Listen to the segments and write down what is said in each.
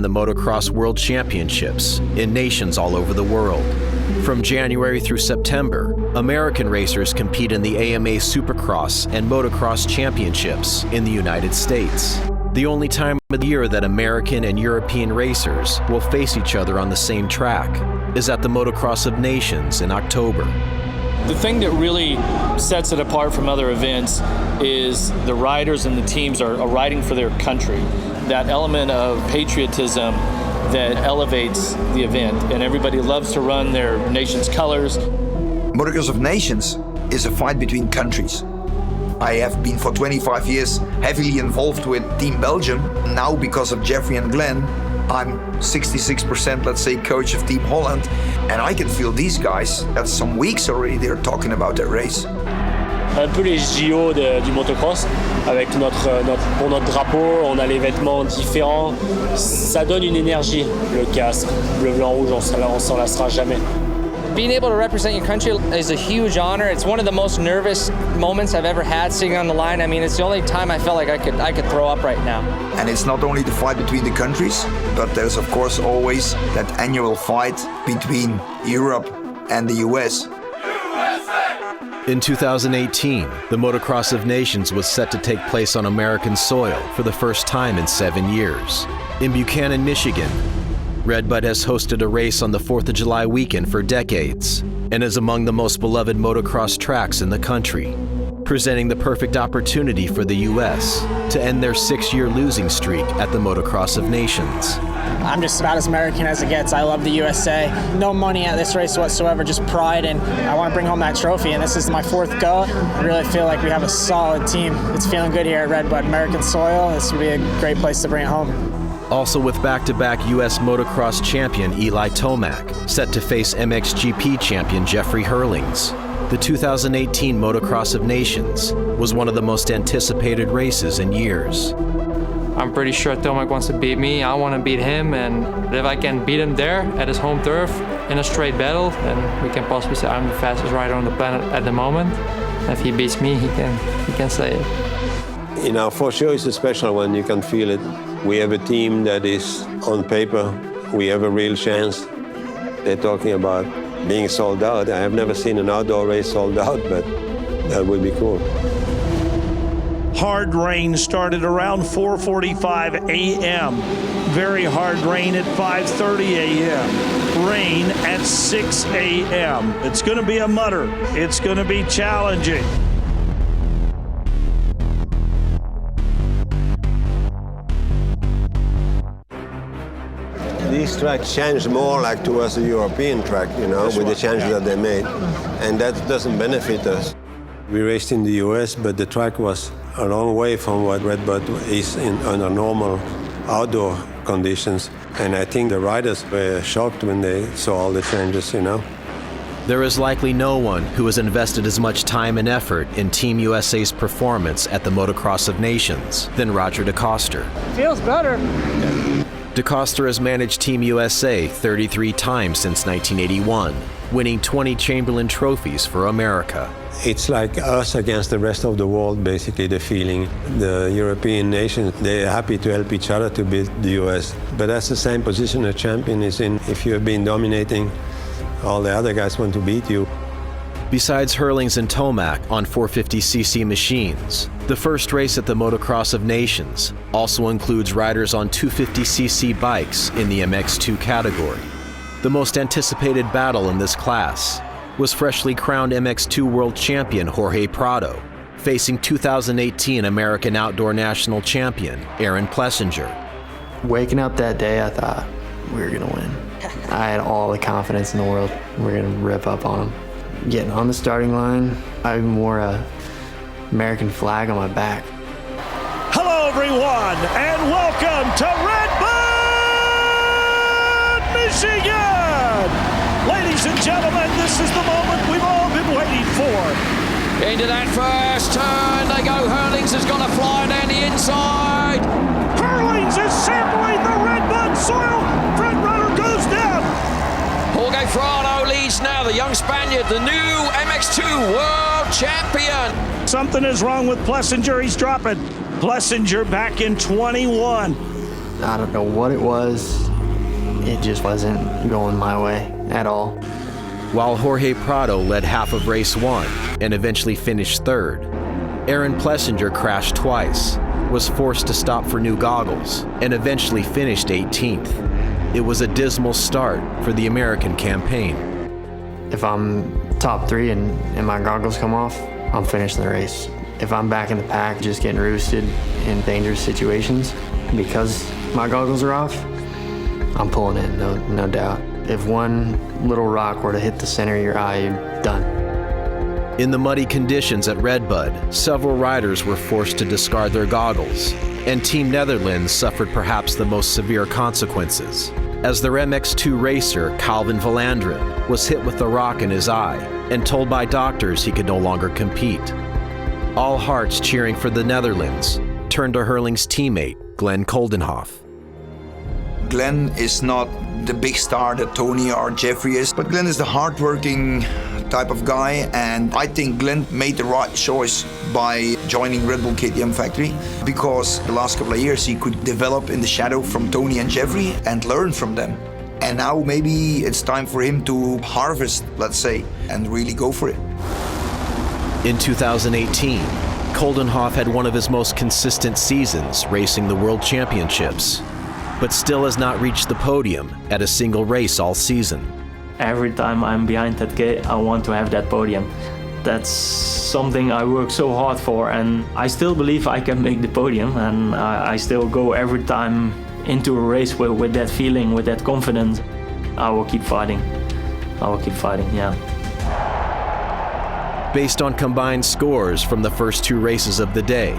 the Motocross World Championships in nations all over the world. From January through September, American racers compete in the AMA Supercross and Motocross Championships in the United States. The only time of the year that American and European racers will face each other on the same track is at the Motocross of Nations in October. The thing that really sets it apart from other events is the riders and the teams are riding for their country. That element of patriotism that elevates the event, and everybody loves to run their nation's colors. Motocross of Nations is a fight between countries. I have been for 25 years heavily involved with Team Belgium. Now, because of Jeffrey and Glenn, I'm 66%, let's say, coach of Team Holland, and I can feel these guys, that's some weeks already, they're talking about their race. Un peu les JO du motocross, avec pour notre drapeau, on a les vêtements différents, ça donne une énergie, le casque, bleu, blanc, rouge, on s'en lassera jamais. Being able to represent your country is a huge honor. It's one of the most nervous moments I've ever had sitting on the line. I mean, it's the only time I felt like I could throw up right now. And it's not only the fight between the countries, but there's of course always that annual fight between Europe and the US. In 2018, the Motocross of Nations was set to take place on American soil for the first time in 7 years. In Buchanan, Michigan, Redbud has hosted a race on the 4th of July weekend for decades and is among the most beloved motocross tracks in the country, presenting the perfect opportunity for the U.S. to end their 6-year losing streak at the Motocross of Nations. I'm just about as American as it gets. I love the USA. No money at this race whatsoever, just pride, and I want to bring home that trophy, and this is my 4th go. I really feel like we have a solid team. It's feeling good here at Redbud. American soil, this would be a great place to bring it home. Also with back-to-back U.S. motocross champion Eli Tomac, set to face MXGP champion Jeffrey Hurlings. The 2018 Motocross of Nations was one of the most anticipated races in years. I'm pretty sure Tomac wants to beat me. I want to beat him, and if I can beat him there at his home turf in a straight battle, then we can possibly say I'm the fastest rider on the planet at the moment. If he beats me, he can say it. You know, for sure it's a special one. You can feel it. We have a team that is, on paper, we have a real chance. They're talking about being sold out. I have never seen an outdoor race sold out, but that would be cool. Hard rain started around 4:45 a.m. Very hard rain at 5:30 a.m. Rain at 6 a.m. It's going to be a mutter. It's going to be challenging. These tracks changed more like towards the European track, you know, with the changes that they made. And that doesn't benefit us. We raced in the US, but the track was a long way from what Redbud is under normal outdoor conditions. And I think the riders were shocked when they saw all the changes, you know. There is likely no one who has invested as much time and effort in Team USA's performance at the Motocross of Nations than Roger DeCoster. Feels better. DeCoster has managed Team USA 33 times since 1981, winning 20 Chamberlain trophies for America. It's like us against the rest of the world, basically, the feeling. The European nations, they're happy to help each other to beat the US. But that's the same position a champion is in. If you have been dominating, all the other guys want to beat you. Besides Hurlings and Tomac on 450cc machines, the first race at the Motocross of Nations also includes riders on 250cc bikes in the MX2 category. The most anticipated battle in this class was freshly crowned MX2 world champion Jorge Prado, facing 2018 American Outdoor National Champion Aaron Plessinger. Waking up that day, I thought we were gonna win. I had all the confidence in the world. We're gonna rip up on them. Getting on the starting line, I even wore a American flag on my back. Hello, everyone, and welcome to Redbud, Michigan! Ladies and gentlemen, this is the moment we've all been waiting for. Into that first turn, they go. Hurlings has got a fly down the inside. Hurlings is sampling the Redbud soil. Front runner goes down. Jorge Prado leads now, the young Spaniard, the new MX2 world champion. Something is wrong with Plessinger, he's dropping. Plessinger back in 21. I don't know what it was. It just wasn't going my way at all. While Jorge Prado led half of race 1 and eventually finished 3rd, Aaron Plessinger crashed twice, was forced to stop for new goggles, and eventually finished 18th. It was a dismal start for the American campaign. If I'm top 3 and my goggles come off, I'm finishing the race. If I'm back in the pack just getting roosted in dangerous situations because my goggles are off, I'm pulling in, no doubt. If one little rock were to hit the center of your eye, you're done. In the muddy conditions at Redbud, several riders were forced to discard their goggles, and Team Netherlands suffered perhaps the most severe consequences, as their MX2 racer, Calvin Valandren, was hit with a rock in his eye and told by doctors he could no longer compete. All hearts cheering for the Netherlands turned to Hurling's teammate, Glenn Coldenhoff. Glenn is not the big star that Tony or Jeffrey is, but Glenn is the hardworking type of guy, and I think Glenn made the right choice by joining Red Bull KTM factory, because the last couple of years he could develop in the shadow from Tony and Jeffrey and learn from them. And now maybe it's time for him to harvest, let's say, and really go for it. In 2018, Coldenhoff had one of his most consistent seasons racing the World Championships, but still has not reached the podium at a single race all season. Every time I'm behind that gate, I want to have that podium. That's something I work so hard for, and I still believe I can make the podium, and I still go every time into a race with that feeling, with that confidence. I will keep fighting. Yeah. Based on combined scores from the first 2 races of the day,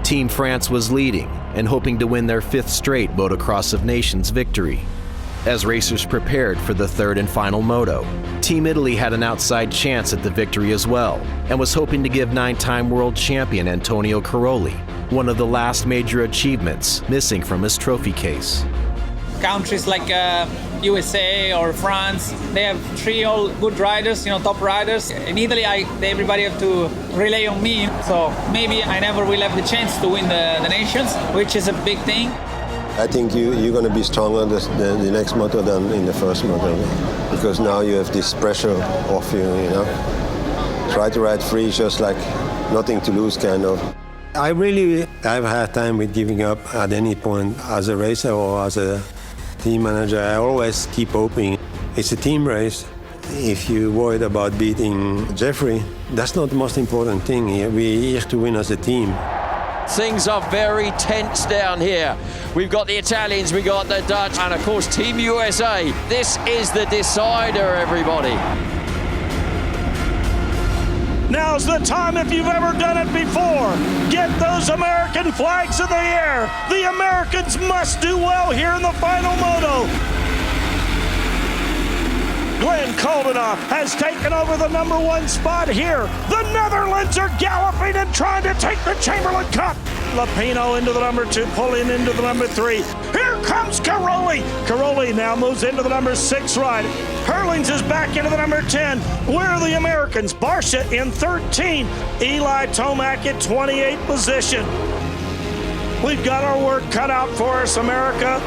Team France was leading and hoping to win their 5th straight Motocross of Nations victory. As racers prepared for the 3rd and final moto, Team Italy had an outside chance at the victory as well, and was hoping to give 9-time world champion Antonio Caroli one of the last major achievements missing from his trophy case. Countries like USA or France, they have 3 all good riders, top riders. In Italy, everybody have to rely on me, so maybe I never will have the chance to win the nations, which is a big thing. I think you're going to be stronger the next moto than in the first moto, because now you have this pressure off you, Try to ride free, just like nothing to lose, kind of. I've had a hard time with giving up at any point as a racer or as a team manager. I always keep hoping. It's a team race. If you're worried about beating Jeffrey, that's not the most important thing here. We're here to win as a team. Things are very tense down here. We've got the Italians, we got the Dutch, and of course Team USA. This is the decider, everybody. Now's the time, if you've ever done it before. Get those American flags in the air. The Americans must do well here in the final moto. Glenn Coldenhoff has taken over the #1 spot here. The Netherlands are galloping and trying to take the Chamberlain Cup. Lapino into the #2, pulling into the #3. Here comes Caroli. Caroli now moves into the #6 ride. Hurlings is back into the #10. Where are the Americans? Barsha in 13. Eli Tomac in 28th position. We've got our work cut out for us, America.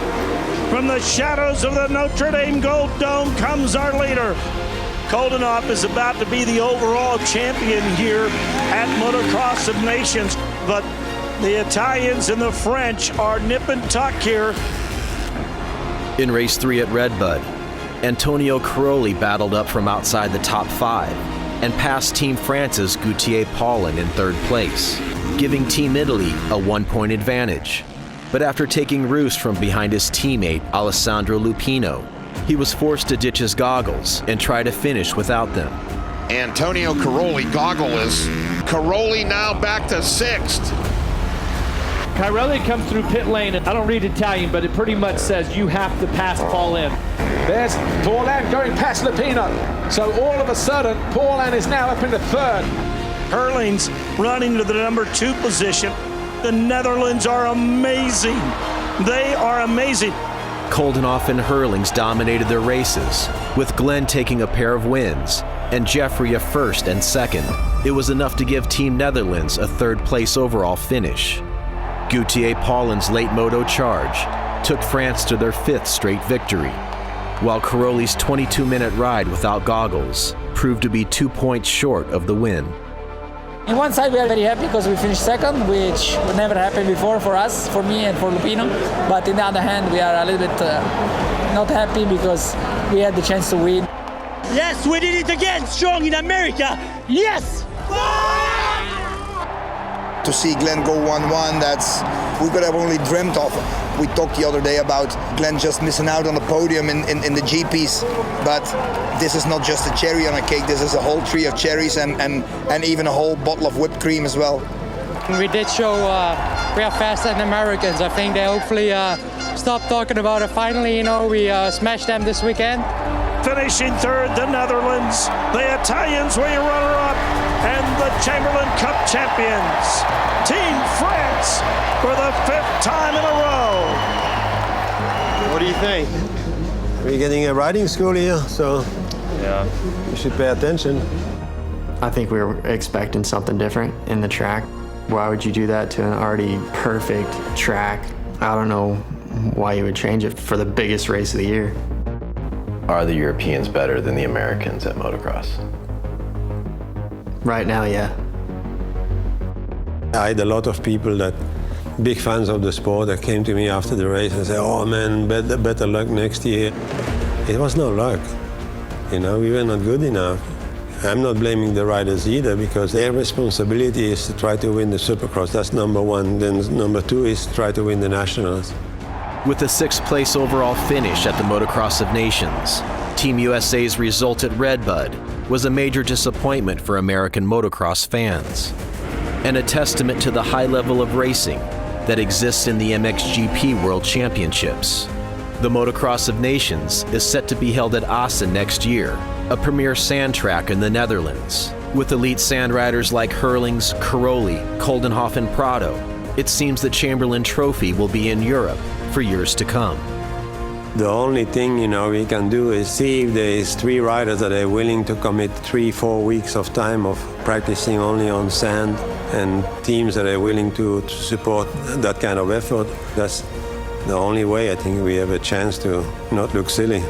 From the shadows of the Notre Dame Gold Dome comes our leader. Coldenhoff is about to be the overall champion here at Motocross of Nations, but the Italians and the French are nip and tuck here. In race 3 at Redbud, Antonio Caroli battled up from outside the top 5 and passed Team France's Gauthier Paulin in 3rd place, giving Team Italy a 1-point advantage. But after taking roost from behind his teammate Alessandro Lupino, he was forced to ditch his goggles and try to finish without them. Antonio Caroli goggleless. Caroli now back to 6th. Caroli comes through pit lane, and I don't read Italian, but it pretty much says you have to pass Paulin. There's Paulin going past Lupino. So all of a sudden, Paulin is now up into 3rd. Hurlings running to the #2 position. The Netherlands are amazing. They are amazing. Coldenhoff and Hurlings dominated their races, with Glenn taking a pair of wins and Jeffrey a 1st and 2nd. It was enough to give Team Netherlands a 3rd place overall finish. Gauthier Paulin's late moto charge took France to their 5th straight victory, while Caroli's 22-minute ride without goggles proved to be 2 points short of the win. In one side, we are very happy because we finished second, which would never happen before for us, for me and for Lupino. But on the other hand, we are a little bit not happy because we had the chance to win. Yes, we did it again, strong in America. Yes! To see Glenn go 1-1, that's we could have only dreamt of. We talked the other day about Glenn just missing out on the podium in the GPs, but this is not just a cherry on a cake, this is a whole tree of cherries and even a whole bottle of whipped cream as well. We did show we are faster than Americans. I think they hopefully stop talking about it. Finally, we smashed them this weekend. Finishing third, the Netherlands. The Italians were your runner-up, and the Chamberlain Cup champions. Team France for the 5th time in a row. What do you think? We're getting a riding school here, so yeah, you should pay attention. I think we were expecting something different in the track. Why would you do that to an already perfect track? I don't know why you would change it for the biggest race of the year. Are the Europeans better than the Americans at motocross? Right now, yeah. I had a lot of people that, big fans of the sport, that came to me after the race and said, oh man, better luck next year. It was no luck. We were not good enough. I'm not blaming the riders either, because their responsibility is to try to win the Supercross. That's number one. Then number two is try to win the Nationals. With a 6th place overall finish at the Motocross of Nations, Team USA's result at Redbud was a major disappointment for American motocross fans, and a testament to the high level of racing that exists in the MXGP World Championships. The Motocross of Nations is set to be held at Assen next year, a premier sand track in the Netherlands. With elite sand riders like Herlings, Caroli, Koldenhoff, and Prado, it seems the Chamberlain Trophy will be in Europe for years to come. The only thing we can do is see if there is 3 riders that are willing to commit 3-4 weeks of time of practicing only on sand, and teams that are willing to support that kind of effort. That's the only way I think we have a chance to not look silly.